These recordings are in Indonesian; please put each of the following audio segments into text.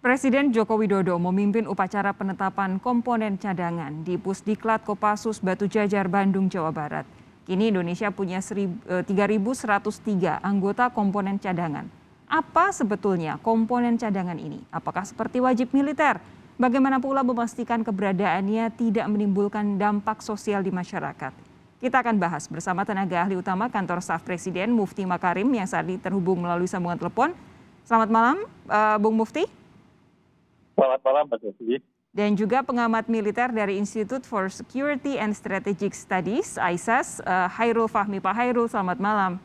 Presiden Joko Widodo memimpin upacara penetapan komponen cadangan di Pusdiklat Kopassus Batu Jajar, Bandung, Jawa Barat. Kini Indonesia punya 3.103 anggota komponen cadangan. Apa sebetulnya komponen cadangan ini? Apakah seperti wajib militer? Bagaimana pula memastikan keberadaannya tidak menimbulkan dampak sosial di masyarakat? Kita akan bahas bersama tenaga ahli utama Kantor Staf Presiden Mufti Makarim yang saat ini terhubung melalui sambungan telepon. Selamat malam, Bung Mufti. Selamat malam, Mbak Devi. Dan juga pengamat militer dari Institute for Security and Strategic Studies, ISAS, Hairul Fahmi. Pak Hairul, selamat malam.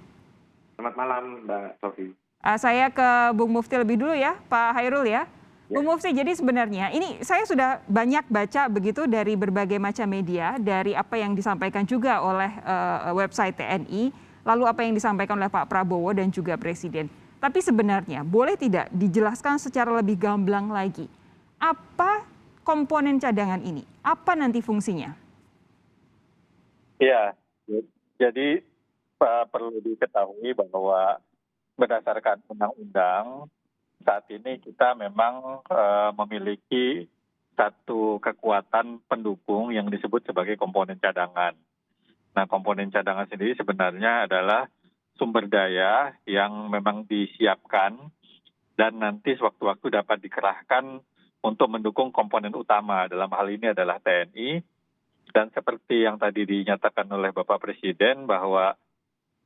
Selamat malam, Mbak Sofi. Saya ke Bung Mufti lebih dulu ya, Pak Hairul ya. Bung Mufti, jadi sebenarnya ini saya sudah banyak baca begitu dari berbagai macam media, dari apa yang disampaikan juga oleh website TNI, lalu apa yang disampaikan oleh Pak Prabowo dan juga Presiden. Tapi sebenarnya boleh tidak dijelaskan secara lebih gamblang lagi, apa komponen cadangan ini? Apa nanti fungsinya? Ya, jadi perlu diketahui bahwa berdasarkan undang-undang, saat ini kita memang memiliki satu kekuatan pendukung yang disebut sebagai komponen cadangan. Nah, komponen cadangan sendiri sebenarnya adalah sumber daya yang memang disiapkan dan nanti sewaktu-waktu dapat dikerahkan untuk mendukung komponen utama, dalam hal ini adalah TNI. Dan seperti yang tadi dinyatakan oleh Bapak Presiden bahwa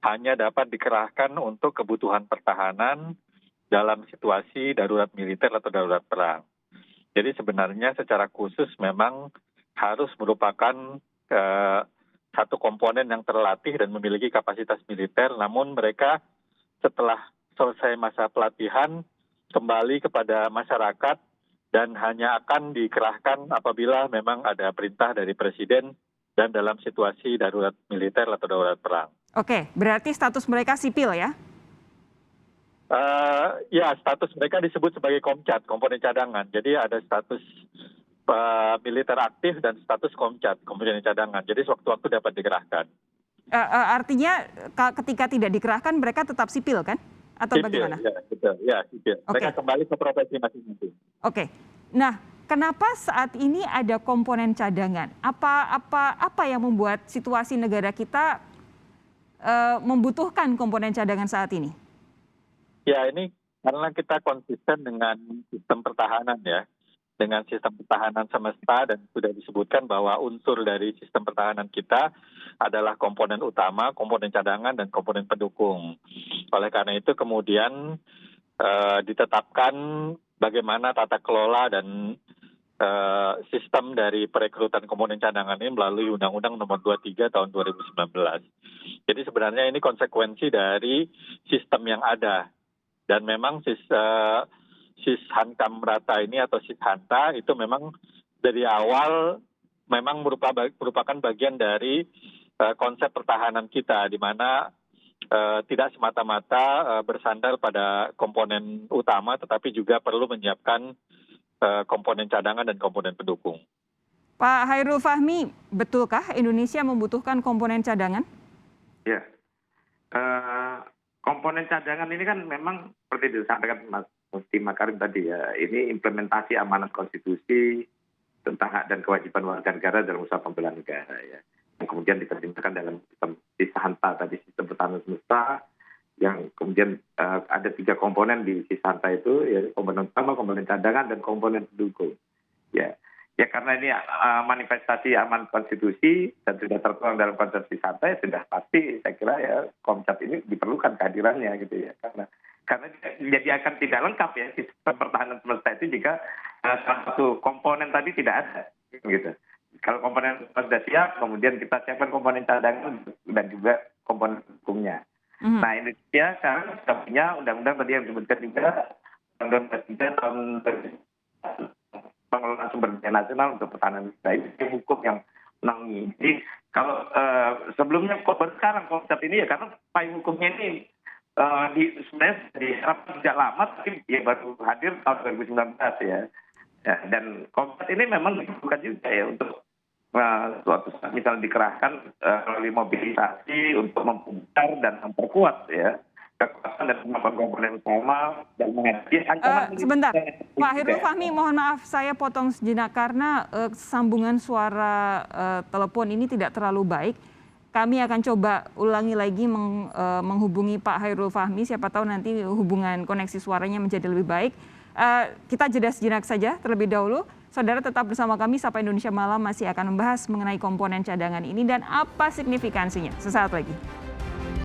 hanya dapat dikerahkan untuk kebutuhan pertahanan dalam situasi darurat militer atau darurat perang. Jadi sebenarnya secara khusus memang harus merupakan satu komponen yang terlatih dan memiliki kapasitas militer, namun mereka setelah selesai masa pelatihan kembali kepada masyarakat dan hanya akan dikerahkan apabila memang ada perintah dari Presiden dan dalam situasi darurat militer atau darurat perang. Oke, berarti status mereka sipil ya? Ya, status mereka disebut sebagai Komcat, komponen cadangan. Jadi ada status militer aktif dan status Komcat, komponen cadangan. Jadi sewaktu-waktu dapat dikerahkan. Artinya ketika tidak dikerahkan mereka tetap sipil kan? Atau sipil, bagaimana? Ya, betul. Ya, sipil. Mereka kembali ke profesi masing-masing. Oke. Nah, kenapa saat ini ada komponen cadangan? Apa yang membuat situasi negara kita membutuhkan komponen cadangan saat ini? Ya, ini karena kita konsisten dengan sistem pertahanan ya. Dengan sistem pertahanan semesta dan sudah disebutkan bahwa unsur dari sistem pertahanan kita adalah komponen utama, komponen cadangan, dan komponen pendukung. Oleh karena itu kemudian ditetapkan bagaimana tata kelola dan sistem dari perekrutan komponen cadangan ini melalui Undang-Undang Nomor 23 Tahun 2019. Jadi sebenarnya ini konsekuensi dari sistem yang ada. Dan memang Sishankam Rata ini atau Sishanta itu memang dari awal memang merupakan bagian dari konsep pertahanan kita, di mana tidak semata-mata bersandar pada komponen utama, tetapi juga perlu menyiapkan komponen cadangan dan komponen pendukung. Pak Hairul Fahmi, betulkah Indonesia membutuhkan komponen cadangan? Ya, komponen cadangan ini kan memang seperti disampaikan Mas Mufti Makarim tadi ya, ini implementasi amanat konstitusi tentang hak dan kewajiban warga negara dalam usaha pembelaan negara ya. Yang kemudian diterjemahkan dalam sistem Sishanta tadi, sistem pertahanan semesta, yang kemudian ada 3 komponen di Sishanta itu, ya, komponen utama, komponen cadangan, dan komponen pendukung. Ya, karena ini manifestasi amanat konstitusi dan sudah tertuang dalam konsep Sishanta, ya sudah pasti saya kira ya Komcat ini diperlukan kehadirannya gitu ya, karena jadi akan tidak lengkap ya sistem pertahanan semesta itu jika salah satu komponen tadi tidak ada gitu. Kalau komponen sudah siap, kemudian kita siapkan komponen cadangan dan juga komponen pendukungnya. Nah, Indonesia sekarang sudah punya undang-undang tadi yang disebutkan juga tahun pengelolaan sumber daya nasional untuk pertahanan kita, ini hukum yang menaungi. Jadi kalau sebelumnya sekarang konsep ini ya karena payung hukumnya ini sebenarnya diharapkan sejak lama, tapi ya baru hadir tahun 2019 ya. Dan Komcat ini memang dibutuhkan juga ya untuk suatu saat misalnya dikerahkan melalui mobilisasi untuk mempunyai dan memperkuat ya kekuatan dan kemampuan komponen utama dan menghadapi ancaman. Sebentar, Pak Hairul Fahmi, mohon maaf saya potong sejenak karena sambungan suara telepon ini tidak terlalu baik. Kami akan coba ulangi lagi menghubungi Pak Hairul Fahmi, siapa tahu nanti hubungan koneksi suaranya menjadi lebih baik. Kita jeda sejenak saja terlebih dahulu. Saudara tetap bersama kami, Sapa Indonesia Malam masih akan membahas mengenai komponen cadangan ini dan apa signifikansinya. Sesaat lagi.